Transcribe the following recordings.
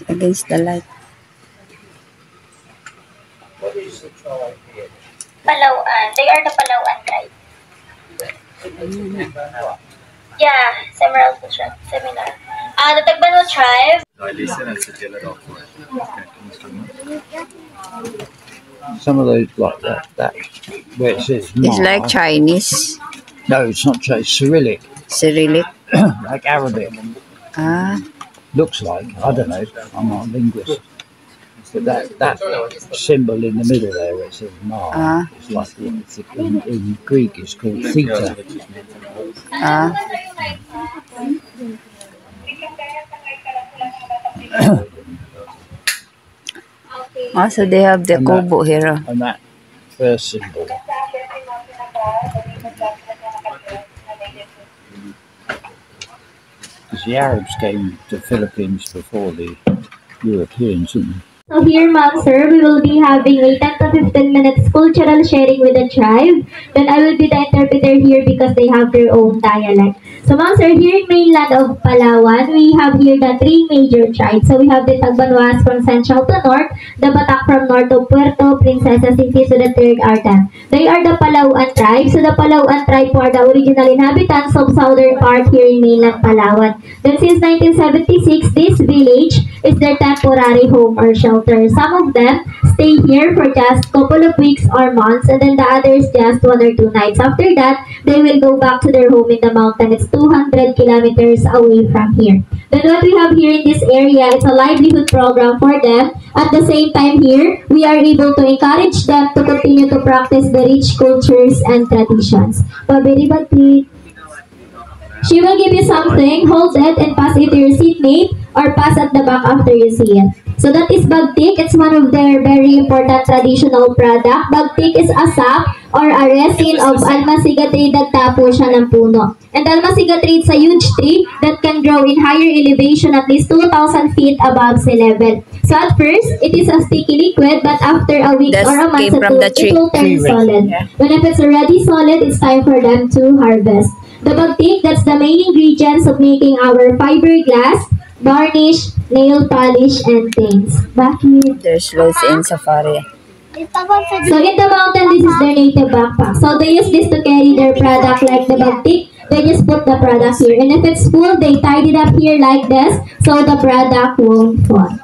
against the light. What is the tribe here? Palawan. They are the Palawan tribe. Yeah, similar. The Tagbano tribe. Some of those like that where it says Ma. It's like Chinese. No, it's not Chinese. Cyrillic, Cyrillic. like Arabic. Ah, Looks like, I don't know. I'm not a linguist. But that symbol in the middle there where it says Ma, it's like in Greek it's called theta. ah. So they have the Kobo here. And that first symbol. Because the Arabs came to the Philippines before the Europeans, didn't they? So here, ma'am, sir, we will be having a 10 to 15 minutes cultural sharing with the tribe. Then I will be the interpreter here because they have their own dialect. So, ma'am, sir, here in mainland of Palawan, we have here the three major tribes. So we have the Tagbanwas from central to north, the Batak from north to Puerto Princesa City to the third Ardan. They are the Palawan tribe. So the Palawan tribe are the original inhabitants of southern part here in mainland Palawan. Then since 1976, this village is their temporary home or shelter. Some of them stay here for just a couple of weeks or months, and then the others just 1 or 2 nights. After that, they will go back to their home in the mountain. It's 200 kilometers away from here. Then what we have here in this area, it's a livelihood program for them. At the same time here, we are able to encourage them to continue to practice the rich cultures and traditions. Pabiribati. She will give you something, hold it, and pass it to your seatmate or pass at the back after you see it. So that is bagtik. It's one of their very important traditional product. Bagtik is a sap or a resin of almasiga tree nagtapo siya ng puno. And almasiga tree is a huge tree that can grow in higher elevation at least 2,000 feet above sea level. So at first, it is a sticky liquid, but after a week or a month or two, it will turn solid. When if it's already solid, it's time for them to harvest. The bagtik, that's the main ingredients of making our fiberglass, varnish, nail polish, and things. Bakit? There's loads in safari. So in the mountain, this is their native backpack. So they use this to carry their product like the bagtik. They just put the product here. And if it's full, they tied it up here like this so the product won't fall.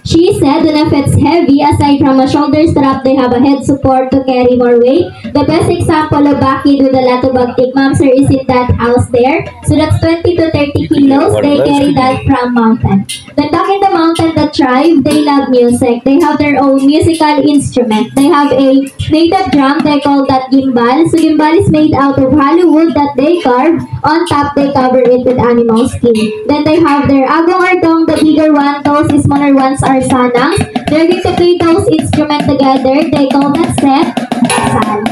She said that if it's heavy, aside from a shoulder strap, they have a head support to carry more weight. The best example of bakid with a lot of bagtik, ma'am, sir, is in that house there. So that's 20 to 30 kilos. They carry that from mountain. Then back in the mountain, the tribe, they love music. They have their own musical instrument. They have a native drum. They call that gimbal. So gimbal is made out of hollow wood that they carve. On top, they cover it with animal skin. Then they have their agong ardong, the bigger one. Those smaller ones are sanang. They're going to play those instruments together. They call that set sal.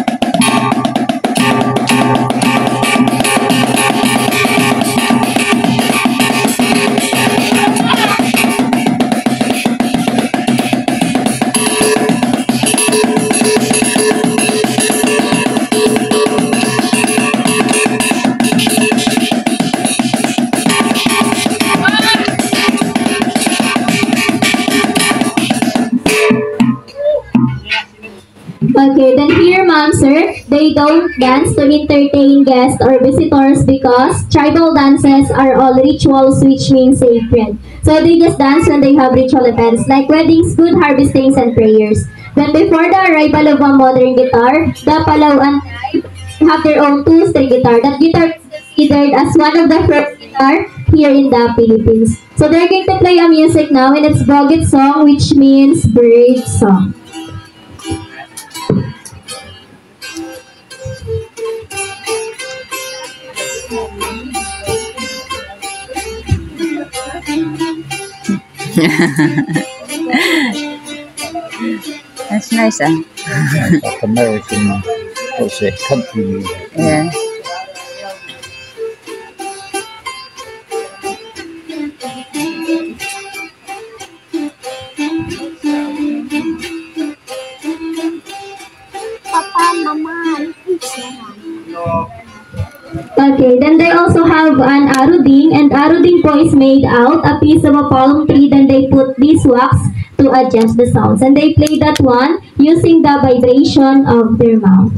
Okay, then here, ma'am, sir, they don't dance to entertain guests or visitors because tribal dances are all rituals, which means sacred. So they just dance when they have ritual events like weddings, food harvestings, and prayers. Then before the arrival of a modern guitar, the Palawan tribe have their own two-string guitar. That guitar is considered as one of the first guitar here in the Philippines. So they're going to play a music now, and it's Bogit song, which means bird song. That's nice, huh? Like American, what's it, country music. Yeah. Okay, then they also have have an aruding, and aruding po is made out a piece of a palm tree. Then they put beeswax to adjust the sounds, and they play that one using the vibration of their mouth.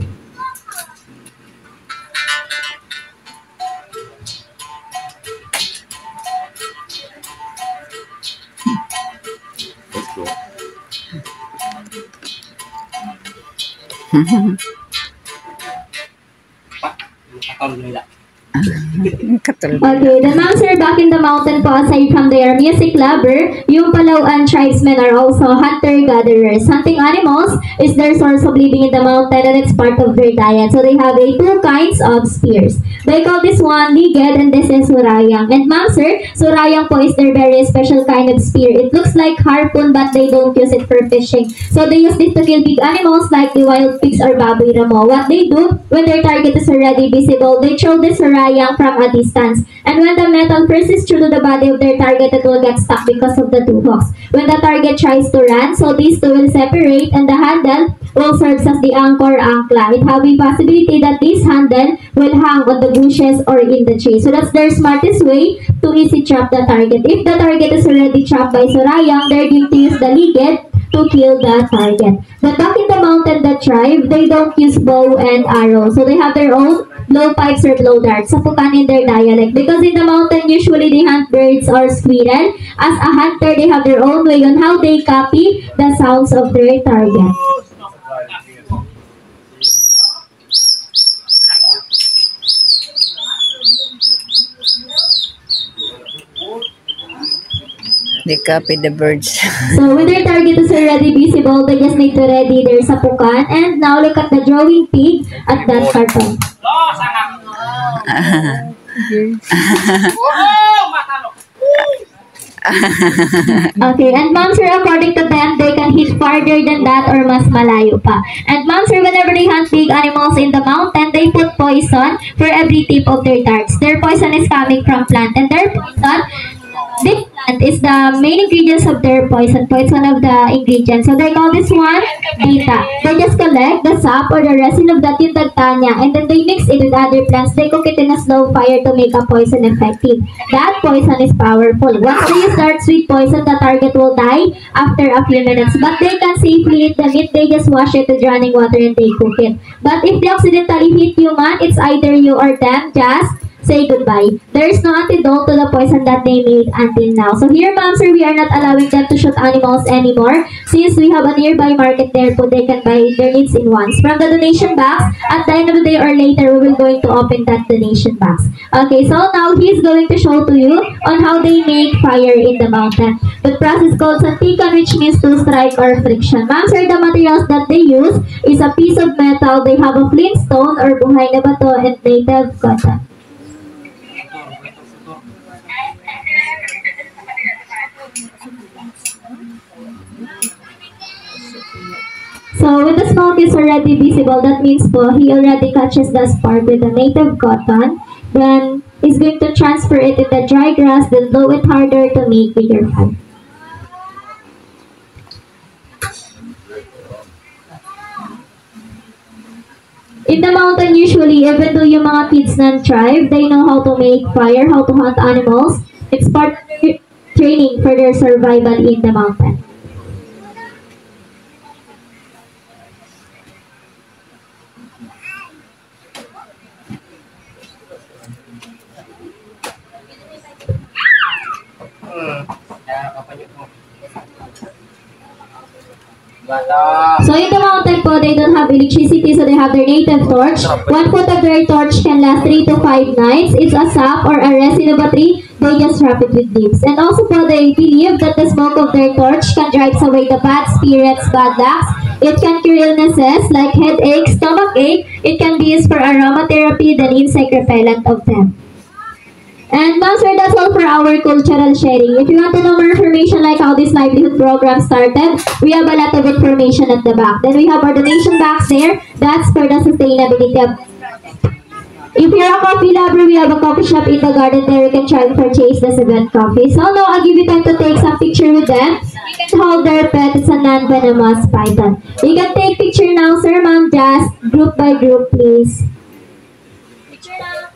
Okay, the monks are back in the mountain po. Aside from their music lover, yung Palauan tribesmen are also hunter-gatherers. Hunting animals is their source of living in the mountain, and it's part of their diet. So they have two kinds of spears. They call this one liged, and this is surayang. And monks, surayang po is their very special kind of spear. It looks like harpoon, but they don't use it for fishing. So they use this to kill big animals like the wild pigs or baboy ramo. What they do when their target is already visible, they throw this surayang from a distance. And when the metal pierces through to the body of their target, it will get stuck because of the two hooks. When the target tries to run, so these two will separate, and the handle will serve as the anchor ankla. It have a possibility that this handle will hang on the bushes or in the tree. So that's their smartest way to easy trap the target. If the target is already trapped by surayang, they're going to use the liged to kill the target. But back in the mountain, the tribe, they don't use bow and arrow. So they have their own blow pipes or blow darts. Sapukan in their dialect. Because in the mountain, usually they hunt birds or squirrel. As a hunter, they have their own way on how they copy the sounds of their target. They copy the birds. So when their target is already visible, they just need to ready their sapukan. And now look at the drawing pig at that carton. Okay, and moms are, according to them, they can hit farther than that or mas malayo pa. And moms are, whenever they hunt big animals in the mountain, they put poison for every tip of their darts. Their poison is coming from plant, and their poison, this plant is the main ingredients of their poison. So it's one of the ingredients. So they call this one beta. They just collect the sap or the resin of that yung tagtanya, and then they mix it with other plants. They cook it in a slow fire to make a poison effective. That poison is powerful. Once they start sweet poison, the target will die after a few minutes. But they can safely eat the meat. They just wash it with running water and they cook it. But if they accidentally hit human, it's either you or them. Just say goodbye. There is no antidote to the poison that they made until now. So here, moms, we are not allowing them to shoot animals anymore. Since we have a nearby market there, so they can buy their needs in once. From the donation box, at the end of the day or later, we will going to open that donation box. Okay, so now he's going to show to you on how they make fire in the mountain. The process called santikan, which means to strike or friction. Moms, the materials that they use is a piece of metal. They have a flintstone or buhay na bato and native cotton. So when the smoke is already visible, that means po, he already catches the spark with the native cotton. Then he's going to transfer it in the dry grass, then blow it harder to make bigger fire. In the mountain, usually, even though yung mga kids ng tribe, they know how to make fire, how to hunt animals. It's part of their training for their survival in the mountain. So in the mountain po, they don't have electricity, so they have their native torch. 1 foot of their torch can last 3 to 5 nights. It's a sap or a resin of a tree. They just wrap it with leaves. And also po, they believe that the smoke of their torch can drive away the bad spirits, bad lucks. It can cure illnesses like headache, stomach ache. It can be used for aromatherapy, the insect repellent of them. And Master, that's all for our cultural sharing. If you want to know more information like how this livelihood program started, we have a lot of information at the back. Then we have our donation box there. That's for the sustainability of this project. If you're a coffee lover, we have a coffee shop in the garden there. You can try to purchase the 7 coffee. So now I'll give you time to take some picture with them. You can hold their pet. It's a non-venomous python. You can take picture now, sir, ma'am. Just group by group, please. Picture now.